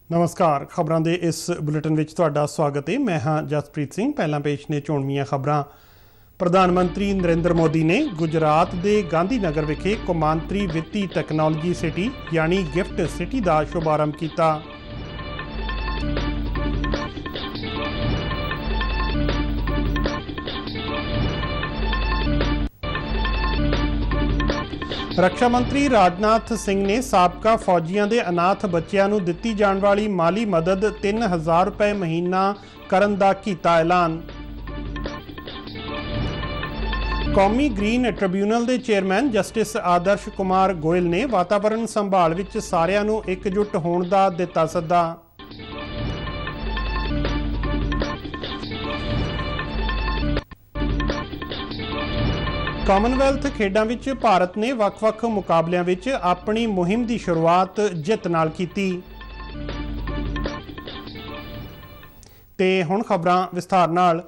नमस्कार। खबरों के इस बुलेटिन में तुहाडा स्वागत है। मैं हाँ जसप्रीत सिंह। पहला पेश ने चोणवीआं खबरां। प्रधानमंत्री नरेंद्र मोदी ने गुजरात के गांधी नगर विखे कौमांतरी वित्ती टैक्नोलॉजी सिटी यानी गिफ्ट सिटी का शुभारंभ किया। रक्षा मंत्री राजनाथ सिंह ने साबका फौजियों के अनाथ बच्चों को दिती जाने वाली माली मदद 3000 रुपए महीना करन दा कीता ऐलान। कौमी ग्रीन ट्रिब्यूनल के चेयरमैन जस्टिस आदर्श कुमार गोयल ने वातावरण संभाल विच सारिਆਂ ਨੂੰ एकजुट होने का दिता सद्दा। कॉमनवैल्थ खेडां विच भारत ने वख-वख मुकाबलियां विच अपनी मुहिम की शुरुआत जित नाल कीती। ते हुण खबरां विस्तार नाल।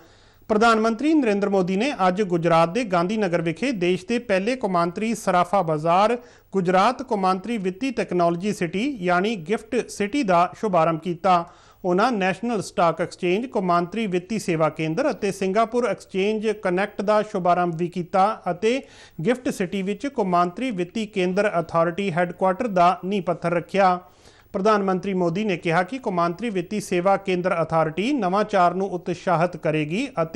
प्रधानमंत्री नरेंद्र मोदी ने अज गुजरात के गांधी नगर विखे देश के पहले कौमांतरी सराफा बाजार गुजरात कौमांतरी वित्ती टैक्नोलॉजी सिटी यानी गिफ्ट सिटी का शुभारंभ किया। उन्होंने नैशनल स्टॉक एक्सचेंज कौमांतरी वित्ती सेवा केंद्र और सिंगापुर एक्सचेंज कनैक्ट का शुभारंभ भी किया और गिफ्ट सिटी विच कौमांतरी वित्ती केंद्र अथॉरिटी हैडकुआटर का नींह पत्थर रखा। प्रधानमंत्री मोदी ने कहा कि कौमांतरी वित्ती सेवा केंद्र अथॉरिटी नवाचार को उत्साहित करेगी और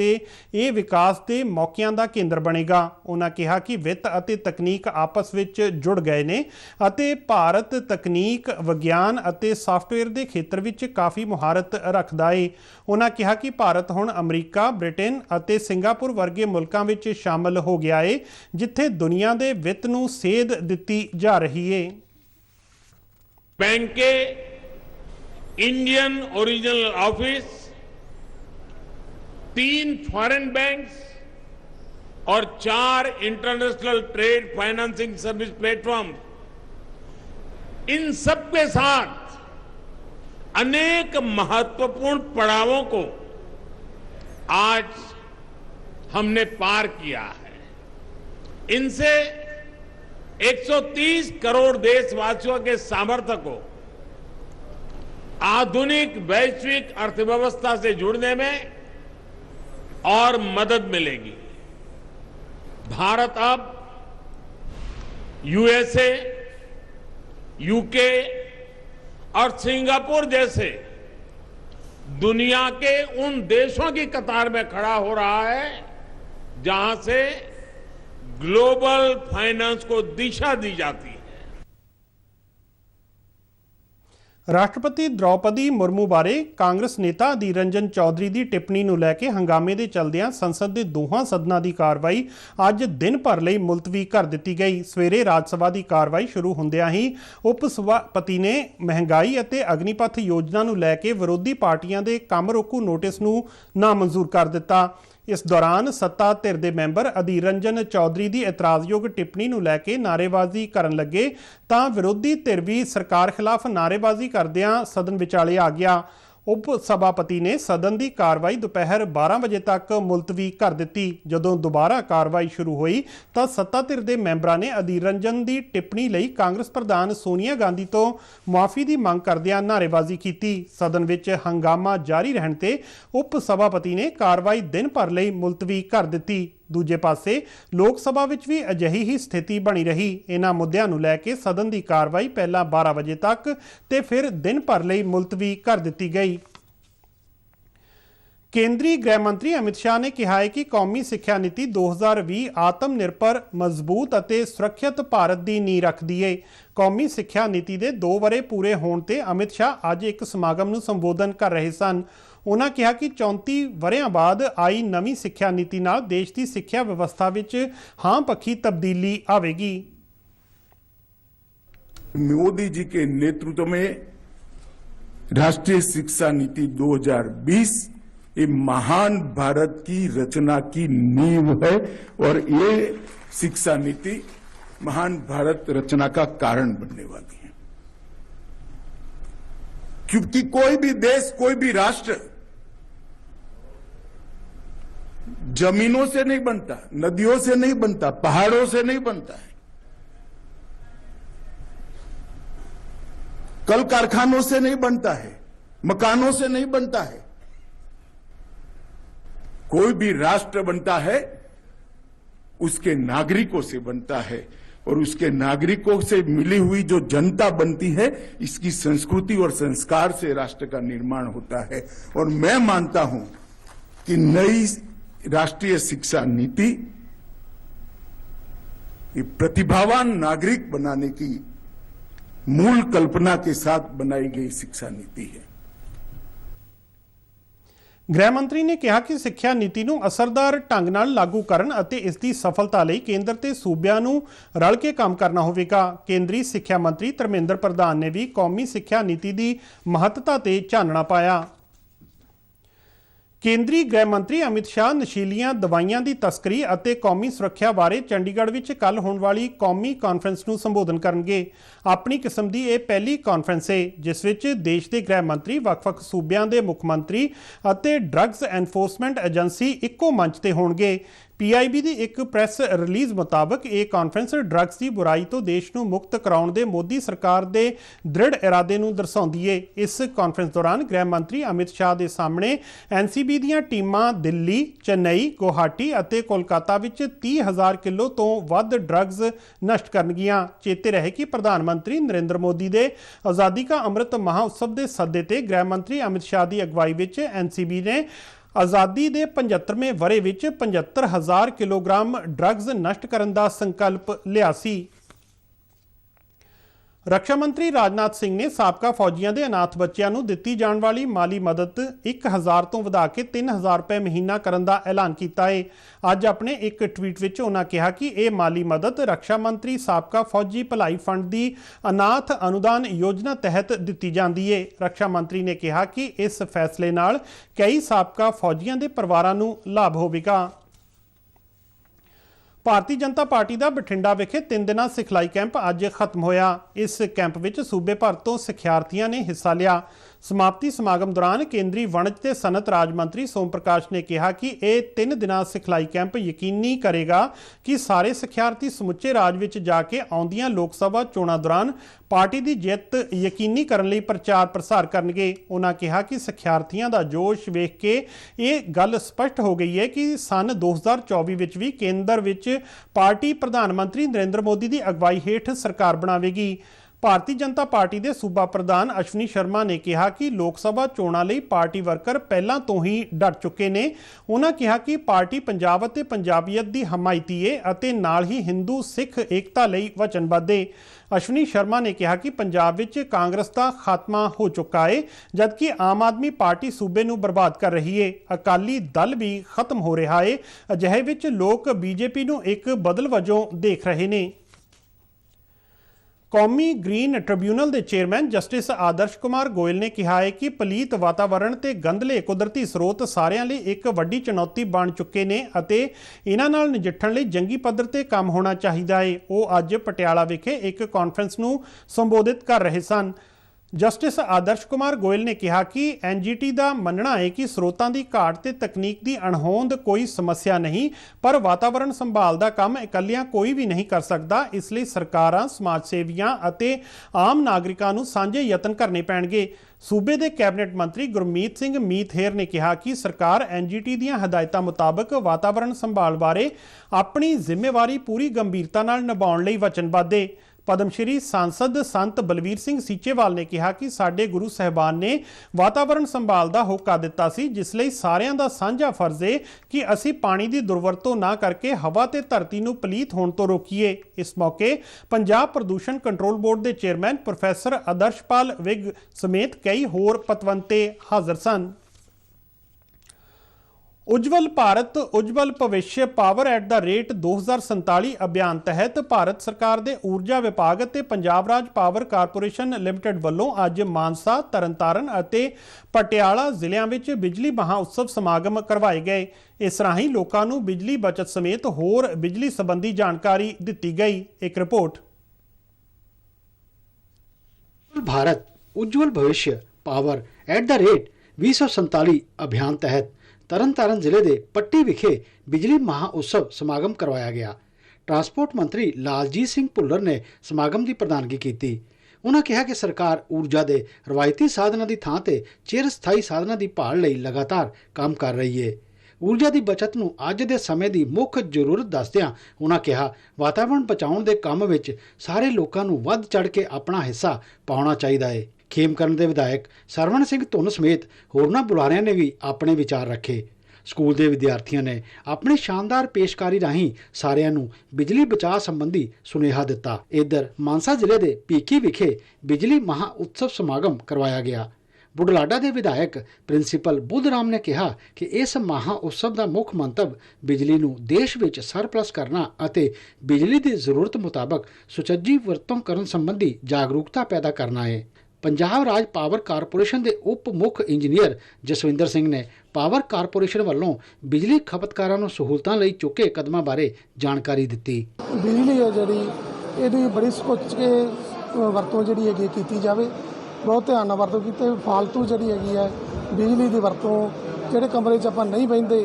ये विकास के मौकों का केंद्र बनेगा। उन्होंने कहा कि वित्त और तकनीक आपस में जुड़ गए ने और भारत तकनीक विज्ञान और सॉफ्टवेयर के खेत्र में काफ़ी मुहारत रखता है। उन्होंने कहा कि भारत हुण अमरीका ब्रिटेन और सिंगापुर वर्गे मुल्कों में शामिल हो गया है जिथे दुनिया के वित्त नूं सेध दी जा रही है। बैंक के Indian original office, 3 foreign banks और 4 international trade financing service platform, इन सब के साथ अनेक महत्वपूर्ण पड़ावों को आज हमने पार किया है। इनसे 130 करोड़ देशवासियों के सामर्थ्य को आधुनिक वैश्विक अर्थव्यवस्था से जुड़ने में और मदद मिलेगी। भारत अब यूएसए, यूके और सिंगापुर जैसे दुनिया के उन देशों की कतार में खड़ा हो रहा है जहां से ग्लोबल फाइनेंस को दिशा दी जाती है। राष्ट्रपति द्रौपदी मुर्मू बारे कांग्रेस नेता अधीर रंजन चौधरी की टिप्पणी नूं लैके हंगामे के चलदियां संसद के दोहां सदनां की कार्रवाई अज दिन भर लई मुलतवी कर दी गई। सवेरे राज्यसभा की कार्रवाई शुरू हुंदियां ही उप सभापति ने महंगाई और अग्निपथ योजना नूं लैके विरोधी पार्टियां के काम रोकू नोटिस नूं नामंजूर कर दिता। इस दौरान सत्ता धिर दे मैंबर अधीर रंजन चौधरी की इतराजयोग टिप्पणी नूं लैके नारेबाजी करन लगे तां विरोधी धिर भी सरकार खिलाफ नारेबाजी करदिआं सदन विचाले आ गया। उप सभापति ने सदन की कार्रवाई दोपहर 12 बजे तक मुलतवी कर दी। जदों दोबारा कार्रवाई शुरू हुई तो सत्ता धिर के मैंबरों ने अधीर रंजन की टिप्पणी लई कांग्रेस प्रधान सोनिया गांधी तो मुआफ़ी की मंग करदिआं नारेबाजी की। सदन विच हंगामा जारी रहण ते उप सभापति ने कार्रवाई दिन भर लई मुलतवी कर दी। दूजे पासे लोक सभा विच भी अजिही ही स्थिति बनी रही। इन्हां मुद्दिआं नूं लैके सदन की कार्रवाई पहला 12 बजे तक ते फिर दिन भर लई मुलतवी कर दी गई। केंद्रीय गृह मंत्री अमित शाह ने कहा है कि कौमी सिक्ख्या नीति 2020 आत्मनिर्भर मजबूत और सुरक्षित भारत की नींह रखती है। कौमी सिक्ख्या नीति के 2 वरे पूरे होने ते अमित शाह अज एक समागम नूं संबोधन कर रहे सन। उन्होंने कहा कि 34 वरियां बाद आई नवीं सिक्ख्या नीति नाल देश की सिक्ख्या व्यवस्था विच हां पक्षी तब्दीली आवेगी। मोदी जी के नेतृत्व में राष्ट्रीय शिक्षा नीति 2020 ये महान भारत की रचना की नींव है और ये शिक्षा नीति महान भारत रचना का कारण बनने वाली है। क्योंकि कोई भी देश, कोई भी राष्ट्र जमीनों से नहीं बनता, नदियों से नहीं बनता, पहाड़ों से नहीं बनता है। कल कारखानों से नहीं बनता है, मकानों से नहीं बनता है। कोई भी राष्ट्र बनता है उसके नागरिकों से बनता है, और उसके नागरिकों से मिली हुई जो जनता बनती है, इसकी संस्कृति और संस्कार से राष्ट्र का निर्माण होता है। और मैं मानता हूं कि नई राष्ट्रीय शिक्षा नीति ये प्रतिभावान नागरिक बनाने की मूल कल्पना के साथ बनाई गई शिक्षा नीति है। ਗ੍ਰਹਿ ਮੰਤਰੀ ਨੇ ਕਿਹਾ ਕਿ ਸਿੱਖਿਆ ਨੀਤੀ ਨੂੰ ਅਸਰਦਾਰ ਢੰਗ ਨਾਲ ਲਾਗੂ ਕਰਨ ਅਤੇ ਇਸ ਦੀ ਸਫਲਤਾ ਲਈ ਕੇਂਦਰ ਤੇ ਸੂਬਿਆਂ ਨੂੰ ਰਲ ਕੇ ਕੰਮ ਕਰਨਾ ਹੋਵੇਗਾ। ਕੇਂਦਰੀ ਸਿੱਖਿਆ ਮੰਤਰੀ ਧਰਮੇਂਦਰ ਪ੍ਰਧਾਨ ਨੇ ਵੀ ਕੌਮੀ ਸਿੱਖਿਆ ਨੀਤੀ ਦੀ ਮਹੱਤਤਾ ਤੇ ਚਾਨਣਾ ਪਾਇਆ। ਕੇਂਦਰੀ ਗ੍ਰਹਿ ਮੰਤਰੀ ਅਮਿਤ ਸ਼ਾਹ ਨਸ਼ੀਲੀਆਂ ਦਵਾਈਆਂ ਦੀ ਤਸਕਰੀ ਅਤੇ ਕੌਮੀ ਸੁਰੱਖਿਆ ਬਾਰੇ ਚੰਡੀਗੜ੍ਹ ਵਿੱਚ ਕੱਲ੍ਹ ਹੋਣ ਵਾਲੀ ਕੌਮੀ ਕਾਨਫਰੰਸ ਨੂੰ ਸੰਬੋਧਨ ਕਰਨਗੇ। ਆਪਣੀ ਕਿਸਮ ਦੀ ਇਹ ਪਹਿਲੀ ਕਾਨਫਰੰਸ ਹੈ ਜਿਸ ਵਿੱਚ ਦੇਸ਼ ਦੇ ਗ੍ਰਹਿ ਮੰਤਰੀ, ਵੱਖ-ਵੱਖ ਸੂਬਿਆਂ ਦੇ ਮੁੱਖ ਮੰਤਰੀ ਅਤੇ ਡਰੱਗਸ ਐਨਫੋਰਸਮੈਂਟ ਏਜੰਸੀ ਇੱਕੋ ਮੰਚ ਤੇ ਹੋਣਗੇ। PIB ਦੀ ਇੱਕ ਪ੍ਰੈਸ ਰਿਲੀਜ਼ ਮੁਤਾਬਕ ਇਹ ਕਾਨਫਰੰਸ ਡਰੱਗਸ ਦੀ ਬੁਰਾਈ ਤੋਂ ਦੇਸ਼ ਨੂੰ ਮੁਕਤ ਕਰਾਉਣ ਦੇ ਮੋਦੀ ਸਰਕਾਰ ਦੇ ਦ੍ਰਿੜ ਇਰਾਦੇ ਨੂੰ ਦਰਸਾਉਂਦੀ ਹੈ। ਇਸ ਕਾਨਫਰੰਸ ਦੌਰਾਨ ਗ੍ਰਹਿ ਮੰਤਰੀ ਅਮਿਤ ਸ਼ਾਹ ਦੇ ਸਾਹਮਣੇ NCB ਦੀਆਂ ਟੀਮਾਂ ਦਿੱਲੀ, ਚੇਨਈ, ਗੁਹਾਟੀ ਅਤੇ ਕੋਲਕਾਤਾ ਵਿੱਚ 30,000 ਕਿਲੋ ਤੋਂ ਵੱਧ ਡਰੱਗਸ ਨਸ਼ਟ ਕਰਨਗੀਆਂ। ਚੇਤੇ ਰਹੇ ਕਿ ਪ੍ਰਧਾਨ ਮੰਤਰੀ ਨਰਿੰਦਰ ਮੋਦੀ ਦੇ ਆਜ਼ਾਦੀ ਕਾ ਅੰਮ੍ਰਿਤ ਮਹਾਉਤਸਵ ਦੇ ਸੱਦੇ ਤੇ ਗ੍ਰਹਿ ਮੰਤਰੀ ਅਮਿਤ ਸ਼ਾਹ ਦੀ ਅਗਵਾਈ ਵਿੱਚ NCB ਨੇ ਆਜ਼ਾਦੀ ਦੇ 75ਵੇਂ ਵਰ੍ਹੇ ਵਿੱਚ 75,000 ਕਿਲੋਗ੍ਰਾਮ ਡਰੱਗਸ ਨਸ਼ਟ ਕਰਨ ਦਾ ਸੰਕਲਪ ਲਿਆ ਸੀ। ਰੱਖਿਆ ਮੰਤਰੀ ਰਾਜਨਾਥ ਸਿੰਘ ਨੇ ਸਾਬਕਾ ਫੌਜੀਆਂ ਦੇ ਅਨਾਥ ਬੱਚਿਆਂ ਨੂੰ ਦਿੱਤੀ ਜਾਣ ਵਾਲੀ ਮਾਲੀ ਮਦਦ 1,000 ਤੋਂ ਵਧਾ ਕੇ 3,000 ਰੁਪਏ ਮਹੀਨਾ ਕਰਨ ਦਾ ਐਲਾਨ ਕੀਤਾ ਹੈ। ਅੱਜ ਆਪਣੇ ਇੱਕ ਟਵੀਟ ਵਿੱਚ ਉਹਨਾਂ ਕਿਹਾ ਕਿ ਇਹ ਮਾਲੀ ਮਦਦ ਰੱਖਿਆ ਮੰਤਰੀ ਸਾਬਕਾ ਫੌਜੀ ਭਲਾਈ ਫੰਡ ਦੀ ਅਨਾਥ ਅਨੁਦਾਨ ਯੋਜਨਾ ਤਹਿਤ ਦਿੱਤੀ ਜਾਂਦੀ ਹੈ। ਰੱਖਿਆ ਮੰਤਰੀ ਨੇ ਕਿਹਾ ਕਿ ਇਸ ਫੈਸਲੇ ਨਾਲ ਕਈ ਸਾਬਕਾ ਫੌਜੀਆਂ ਦੇ ਪਰਿਵਾਰਾਂ ਨੂੰ ਲਾਭ ਹੋਵੇਗਾ। ਭਾਰਤੀ ਜਨਤਾ ਪਾਰਟੀ ਦਾ ਬਠਿੰਡਾ ਵਿਖੇ 3 ਦਿਨਾਂ ਸਿਖਲਾਈ ਕੈਂਪ ਅੱਜ ਖਤਮ ਹੋਇਆ। ਇਸ ਕੈਂਪ ਵਿੱਚ ਸੂਬੇ ਭਰ ਤੋਂ ਸਿੱਖਿਆਰਥੀਆਂ ਨੇ ਹਿੱਸਾ ਲਿਆ। ਸਮਾਪਤੀ ਸਮਾਗਮ ਦੌਰਾਨ ਕੇਂਦਰੀ ਵਣਜ ਤੇ ਸਨਅਤ ਰਾਜ ਮੰਤਰੀ ਸੋਮ ਪ੍ਰਕਾਸ਼ ਨੇ ਕਿਹਾ ਕਿ ਇਹ 3 ਦਿਨਾਂ ਸਿਖਲਾਈ ਕੈਂਪ ਯਕੀਨੀ ਕਰੇਗਾ ਕਿ ਸਾਰੇ ਸਿੱਖਿਆਰਥੀ ਸਮੁੱਚੇ ਰਾਜ ਵਿੱਚ ਜਾ ਕੇ ਆਉਂਦੀਆਂ ਲੋਕ ਸਭਾ ਚੋਣਾਂ ਦੌਰਾਨ ਪਾਰਟੀ ਦੀ ਜਿੱਤ ਯਕੀਨੀ ਕਰਨ ਲਈ ਪ੍ਰਚਾਰ ਪ੍ਰਸਾਰ ਕਰਨਗੇ। ਉਹਨਾਂ ਕਿਹਾ ਕਿ ਸਿੱਖਿਆਰਥੀਆਂ ਦਾ ਜੋਸ਼ ਵੇਖ ਕੇ ਇਹ ਗੱਲ ਸਪਸ਼ਟ ਹੋ ਗਈ ਹੈ ਕਿ ਸੰਨ 2024 ਵਿੱਚ ਵੀ ਕੇਂਦਰ ਵਿੱਚ ਪਾਰਟੀ ਪ੍ਰਧਾਨ ਮੰਤਰੀ ਨਰਿੰਦਰ ਮੋਦੀ ਦੀ ਅਗਵਾਈ ਹੇਠ ਸਰਕਾਰ ਬਣਾਵੇਗੀ। ਭਾਰਤੀ ਜਨਤਾ ਪਾਰਟੀ ਦੇ ਸੂਬਾ ਪ੍ਰਧਾਨ ਅਸ਼ਵਨੀ ਸ਼ਰਮਾ ਨੇ ਕਿਹਾ ਕਿ ਲੋਕ ਸਭਾ ਚੋਣਾਂ ਲਈ ਪਾਰਟੀ ਵਰਕਰ ਪਹਿਲਾਂ ਤੋਂ ਹੀ ਡਟ ਚੁੱਕੇ ਨੇ। ਉਹਨਾਂ ਕਿਹਾ ਕਿ ਪਾਰਟੀ ਪੰਜਾਬ ਅਤੇ ਪੰਜਾਬੀਅਤ ਦੀ ਹਮਾਇਤੀ ਹੈ ਅਤੇ ਨਾਲ ਹੀ ਹਿੰਦੂ ਸਿੱਖ ਏਕਤਾ ਲਈ ਵਚਨਬੱਧ ਹੈ। ਅਸ਼ਵਨੀ ਸ਼ਰਮਾ ਨੇ ਕਿਹਾ ਕਿ ਪੰਜਾਬ ਵਿੱਚ ਕਾਂਗਰਸ ਦਾ ਖਾਤਮਾ ਹੋ ਚੁੱਕਾ ਹੈ ਜਦਕਿ ਆਮ ਆਦਮੀ ਪਾਰਟੀ ਸੂਬੇ ਨੂੰ ਬਰਬਾਦ ਕਰ ਰਹੀ ਹੈ। ਅਕਾਲੀ ਦਲ ਵੀ ਖਤਮ ਹੋ ਰਿਹਾ ਹੈ। ਅਜਿਹੇ ਵਿੱਚ ਲੋਕ BJP ਨੂੰ ਇੱਕ ਬਦਲ ਵਜੋਂ ਦੇਖ ਰਹੇ ਨੇ। ਕੌਮੀ ਗ੍ਰੀਨ ਟ੍ਰਿਬਿਊਨਲ ਦੇ ਚੇਅਰਮੈਨ ਜਸਟਿਸ ਆਦਰਸ਼ ਕੁਮਾਰ ਗੋਇਲ ਨੇ ਕਿਹਾ ਹੈ ਕਿ ਪਲੀਤ ਵਾਤਾਵਰਣ ਤੇ ਗੰਧਲੇ ਕੁਦਰਤੀ ਸਰੋਤ ਸਾਰਿਆਂ ਲਈ ਇੱਕ ਵੱਡੀ ਚੁਣੌਤੀ ਬਣ ਚੁੱਕੇ ਨੇ ਅਤੇ ਇਹਨਾਂ ਨਾਲ ਨਜਿੱਠਣ ਲਈ ਜੰਗੀ ਪੱਧਰ ਤੇ ਕੰਮ ਹੋਣਾ ਚਾਹੀਦਾ ਹੈ। ਉਹ ਅੱਜ ਪਟਿਆਲਾ ਵਿਖੇ ਇੱਕ ਕਾਨਫਰੰਸ ਨੂੰ ਸੰਬੋਧਿਤ ਕਰ ਰਹੇ ਸਨ। ਜਸਟਿਸ ਆਦਰਸ਼ ਕੁਮਾਰ ਗੋਇਲ ਨੇ ਕਿਹਾ ਕਿ NGT ਦਾ ਮੰਨਣਾ ਹੈ ਕਿ ਸਰੋਤਾਂ ਦੀ ਘਾਟ ਤੇ ਤਕਨੀਕ ਦੀ ਅਣਹੋਂਦ ਕੋਈ ਸਮੱਸਿਆ ਨਹੀਂ, ਪਰ ਵਾਤਾਵਰਣ ਸੰਭਾਲ ਦਾ ਕੰਮ ਇਕੱਲਿਆਂ ਕੋਈ ਵੀ ਨਹੀਂ ਕਰ ਸਕਦਾ। ਇਸ ਲਈ ਸਰਕਾਰਾਂ, ਸਮਾਜ ਸੇਵੀਆਂ ਅਤੇ ਆਮ ਨਾਗਰਿਕਾਂ ਨੂੰ ਸਾਂਝੇ ਯਤਨ ਕਰਨੇ ਪੈਣਗੇ। ਸੂਬੇ ਦੇ ਕੈਬਨਿਟ ਮੰਤਰੀ ਗੁਰਮੀਤ ਸਿੰਘ ਮੀਤਹੇਰ ਨੇ ਕਿਹਾ ਕਿ ਸਰਕਾਰ NGT ਦੀਆਂ ਹਦਾਇਤਾਂ ਮੁਤਾਬਕ ਵਾਤਾਵਰਣ ਸੰਭਾਲ ਬਾਰੇ ਆਪਣੀ ਜ਼ਿੰਮੇਵਾਰੀ ਪੂਰੀ ਗੰਭੀਰਤਾ ਨਾਲ ਨਿਭਾਉਣ ਲਈ ਵਚਨਬੱਧ ਹੈ। ਪਦਮ ਸ਼੍ਰੀ ਸਾਂਸਦ ਸੰਤ ਬਲਵੀਰ ਸਿੰਘ ਸੀਚੇਵਾਲ ਨੇ ਕਿਹਾ ਕਿ ਸਾਡੇ ਗੁਰੂ ਸਾਹਿਬਾਨ ਨੇ ਵਾਤਾਵਰਣ ਸੰਭਾਲ ਦਾ ਹੋਕਾ ਦਿੱਤਾ ਸੀ, ਜਿਸ ਲਈ ਸਾਰਿਆਂ ਦਾ ਸਾਂਝਾ ਫਰਜ਼ ਹੈ ਕਿ ਅਸੀਂ ਪਾਣੀ ਦੀ ਦੁਰਵਰਤੋਂ ਨਾ ਕਰਕੇ ਹਵਾ ਤੇ ਧਰਤੀ ਨੂੰ ਪਲੀਤ ਹੋਣ ਤੋਂ ਰੋਕੀਏ। ਇਸ ਮੌਕੇ ਪੰਜਾਬ ਪ੍ਰਦੂਸ਼ਣ ਕੰਟਰੋਲ ਬੋਰਡ ਦੇ ਚੇਅਰਮੈਨ ਪ੍ਰੋਫੈਸਰ ਆਦਰਸ਼ਪਾਲ ਵਿਗ ਸਮੇਤ ਕਈ ਹੋਰ ਪਤਵੰਤੇ ਹਾਜ਼ਰ ਸਨ। ਉਜਵਲ ਭਾਰਤ ਉਜਵਲ ਭਵਿੱਖ ਪਾਵਰ ਐਟ ਦਾ ਰੇਟ 2047 ਅਭਿਆਨ ਤਹਿਤ ਭਾਰਤ ਸਰਕਾਰ ਦੇ ਊਰਜਾ ਵਿਭਾਗ ਅਤੇ ਪੰਜਾਬ ਰਾਜ ਪਾਵਰ ਕਾਰਪੋਰੇਸ਼ਨ ਲਿਮਟਿਡ ਵੱਲੋਂ ਅੱਜ ਮਾਨਸਾ, ਤਰਨਤਾਰਨ ਅਤੇ ਪਟਿਆਲਾ ਜ਼ਿਲ੍ਹਿਆਂ ਵਿੱਚ ਬਿਜਲੀ ਮਹਾਉਤਸਵ ਸਮਾਗਮ ਕਰਵਾਏ ਗਏ। ਇਸ ਰਾਹੀਂ ਲੋਕਾਂ ਨੂੰ ਬਿਜਲੀ ਬਚਤ ਸਮੇਤ ਹੋਰ ਬਿਜਲੀ ਸੰਬੰਧੀ ਜਾਣਕਾਰੀ ਦਿੱਤੀ ਗਈ। ਇੱਕ ਰਿਪੋर्ट। भारत उज्जवल भविष्य पावर एट द रेट 2047 अभियान तहत ਤਰਨਤਾਰਨ ਜ਼ਿਲ੍ਹੇ ਦੇ ਪੱਟੀ ਵਿਖੇ ਬਿਜਲੀ ਮਹਾ ਉਤਸਵ ਸਮਾਗਮ ਕਰਵਾਇਆ ਗਿਆ। ਟਰਾਂਸਪੋਰਟ ਮੰਤਰੀ ਲਾਲਜੀਤ ਸਿੰਘ ਭੁੱਲਰ ਨੇ ਸਮਾਗਮ ਦੀ ਪ੍ਰਧਾਨਗੀ ਕੀਤੀ। उन्होंने कहा कि सरकार ऊर्जा के रवायती साधनों की थां ते चिर स्थाई साधनों की भाल लई लगातार काम कर रही है। ऊर्जा की बचत नूं अज दे समय की मुख्य जरूरत दसदिआं उन्होंने कहा वातावरण बचाउण दे काम विच सारे लोकां नूं वध चढ़ के अपना हिस्सा पाउणा चाहीदा है। खेमकरण के विधायक सरवण सिंह धुन समेत होरनां बुलारिਆਂ ने भी अपने विचार रखे। स्कूल के विद्यार्थियों ने अपनी शानदार पेशकारी राहीं सारिਆਂ ਨੂੰ बिजली बचाव संबंधी सुनेहा दिता। इधर मानसा जिले के भीखी विखे बिजली महा उत्सव समागम करवाया गया। बुढलाडा के विधायक प्रिंसीपल बुद्ध राम ने कहा कि इस महा उत्सव का मुख्य मंतव बिजली नूं देश विच सरप्लस करना अते बिजली की जरूरत मुताबक सुचज्जी वरतों करन संबंधी जागरूकता पैदा करना है। पंजाब राज पावर कारपोरेशन के उप मुख्य इंजीनियर जसविंदर सिंह ने पावर कारपोरेशन वालों बिजली खपतकारां नूं सहूलतां लई चुके कदमां बारे जानकारी दी। बिजली है जिहड़ी इहदी बड़ी सोच के वरतों जिहड़ी हैगी कीती जावे, बहुत ध्यान नाल वरतों कीते। फालतू जिहड़ी हैगी है बिजली की वरतों जिहड़े कमरे 'च आपां नहीं बहिंदे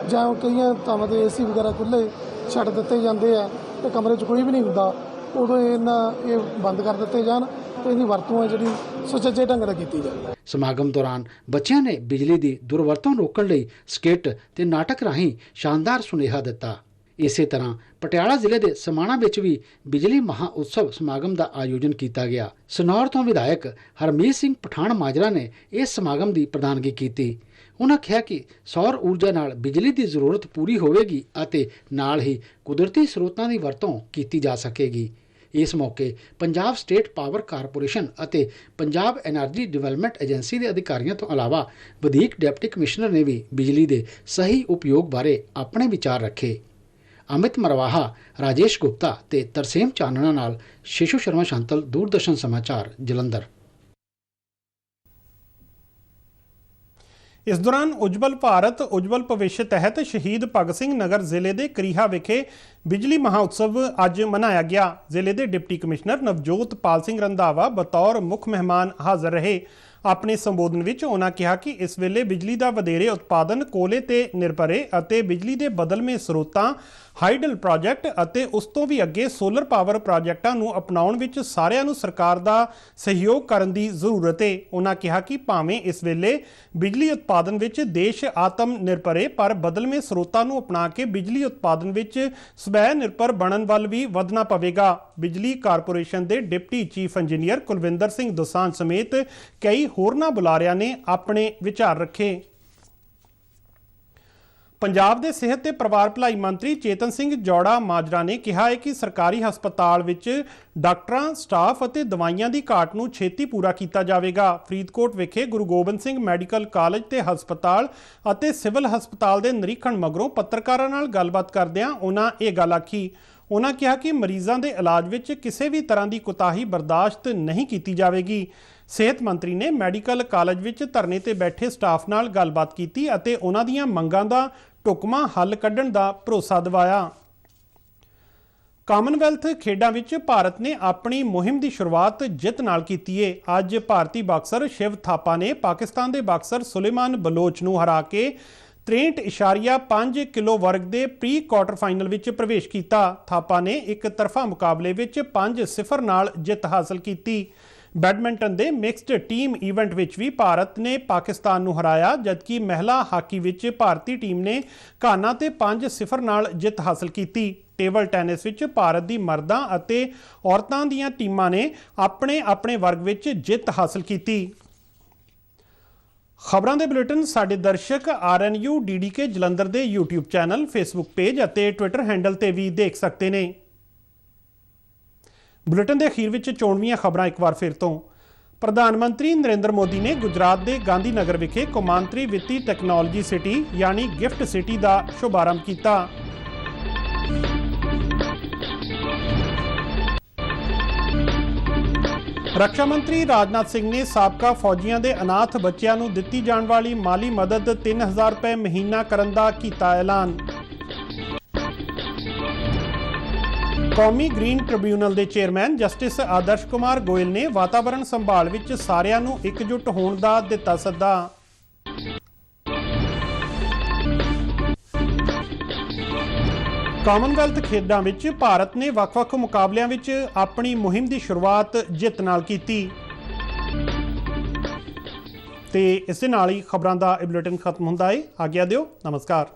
जां कईयां थावां ते AC वगैरह खुले छड्ड दित्ते जांदे आ ते कमरे 'च कोई भी नहीं हुंदा, उदों ये बंद कर दित्ते जाण ते इहदी वरतों है जिहड़ी सुचज्जे ढंग नाल कीती जाए। समागम दौरान बच्चों ने बिजली की दुरवरतों रोकण लई स्किट ते नाटक राहीं शानदार सुनेहा दिता। इस तरह पटियाला जिले के समाणा विच भी बिजली महा उत्सव समागम का आयोजन किया गया। सनौर तो विधायक हरमीत सिंह पठान माजरा ने इस समागम की प्रधानगी की। उन्होंने कहा कि सौर ऊर्जा नाल बिजली की जरूरत पूरी होवेगी अते नाल ही कुदरती स्रोतों की वरतों की जा सकेगी। इस मौके पंजाब स्टेट पावर कारपोरेशन अते पंजाब एनर्जी डिवेलपमेंट एजेंसी के अधिकारियों तो अलावा वधीक डिप्टी कमिश्नर ने भी बिजली के सही उपयोग बारे अपने विचार रखे। अमित मरवाहा, राजेश गुप्ता ते तरसेम चानना नाल शिशु शर्मा शांतल, दूरदर्शन समाचार, जलंधर। इस दौरान उज्जवल भारत उज्जवल भविष्य तहत शहीद भगत सिंह नगर जिले के करीहा विखे बिजली महोत्सव अज मनाया गया। जिले के डिप्टी कमिश्नर नवजोत पाल सिंह रंधावा बतौर मुख मेहमान हाजिर रहे। अपने संबोधन विच उन्होंने कहा कि इस वेले बिजली का वधेरे उत्पादन कोले ते निर्भर है अते बिजली के बदलवें स्रोतां हाइडल प्रोजैक्ट अते उस तो भी अगे सोलर पावर प्रोजैक्टां नूं अपनाउण विच सारिआं नूं सरकार का सहयोग करन दी जरूरत है। उन्होंने कहा कि भावें इस वेले बिजली उत्पादन विच देश आत्म निर्भर है पर बदलवें स्रोतां नूं अपना के बिजली उत्पादन विच स्वै निर्भर बनन वल भी वधना पवेगा। बिजली कारपोरेशन के deputy chief engineer Kulwinder Singh Dosanjh समेत कई होरनां बुलारिਆਂ ने अपने विचार रखे। पंजाब के सेहत ते परिवार भलाई मंत्री चेतन सिंह जौड़ा माजरा ने कहा है कि सरकारी हस्पताल विच डॉक्टरां स्टाफ अते दवाइयां की घाट नूं छेती पूरा किया जाएगा। फरीदकोट विखे गुरु गोबिंद सिंह मैडिकल कालेज ते हस्पताल अते सिविल हस्पताल के निरीखण मगरों पत्रकारां नाल गलबात करदिआं उन्हां इह गल आखी। उन्होंने कहा कि मरीजों के इलाज विच किसी भी तरह की कोताही बर्दाश्त नहीं की जाएगी। सेहत मंत्री ने मैडिकल कालेज विच धरने ते बैठे स्टाफ नाल गलबात की अते उन्हां दीआं मंगां दा ढुकवां हल कढण दा भरोसा दिवाया। कामनवैल्थ खेडां विच भारत ने अपनी मुहिम की शुरुआत जित नाल कीती है। अज भारती बाक्सर शिव थापा ने पाकिस्तान के बाक्सर सुलेमान बलोच नूं हरा के 63.5 किलो वर्ग के प्री क्वार्टर फाइनल विच प्रवेश किया। थापा ने एक तरफा मुकाबले विच 5-0 नाल जित हासिल की। बैडमिंटन के मिक्सड टीम ईवेंट विच भी भारत ने पाकिस्तान नूं हराया जबकि महिला हाकी विच भारतीय टीम ने घाना ते 5-0 नाल जित हासिल की। टेबल टैनिस विच भारत की मर्दां अते औरतां दीआं टीमां ने अपने अपने वर्ग विच जित हासिल की। खबरों के बुलेटिन साडे दर्शक RNU DDK जलंधर के यूट्यूब चैनल, फेसबुक पेज और ट्विटर हैंडल ते भी देख सकते हैं। बुलेटिन के अखीर में चोणवीआं खबरां एक बार फिर तो। प्रधानमंत्री नरेंद्र मोदी ने गुजरात के गांधीनगर विखे कौमांतरी वित्ती टैक्नोलॉजी सिटी यानी गिफ्ट सिटी का शुभारंभ किया। रक्षा मंत्री राजनाथ सिंह ने साबका फौजियों के अनाथ बच्चों को दी जाने वाली माली मदद 3000 रुपए महीना करने का किया ऐलान। कौमी ग्रीन ट्रिब्यूनल के चेयरमैन जस्टिस आदर्श कुमार गोयल ने वातावरण संभाल विच सारिआं नूं एकजुट होण दा दिता सद्दा। ਕਾਮਨਵੈਲਥ ਖੇਡਾਂ ਵਿੱਚ ਭਾਰਤ ਨੇ ਵੱਖ-ਵੱਖ ਮੁਕਾਬਲਿਆਂ ਵਿੱਚ ਆਪਣੀ ਮੁਹਿੰਮ ਦੀ ਸ਼ੁਰੂਆਤ ਜਿੱਤ ਨਾਲ ਕੀਤੀ। ਤੇ ਇਸ ਦੇ ਨਾਲ ਹੀ ਖਬਰਾਂ ਦਾ ਇਹ ਬੁਲੇਟਿਨ ਖਤਮ ਹੁੰਦਾ ਹੈ। ਆਗਿਆ ਦਿਓ, ਨਮਸਕਾਰ।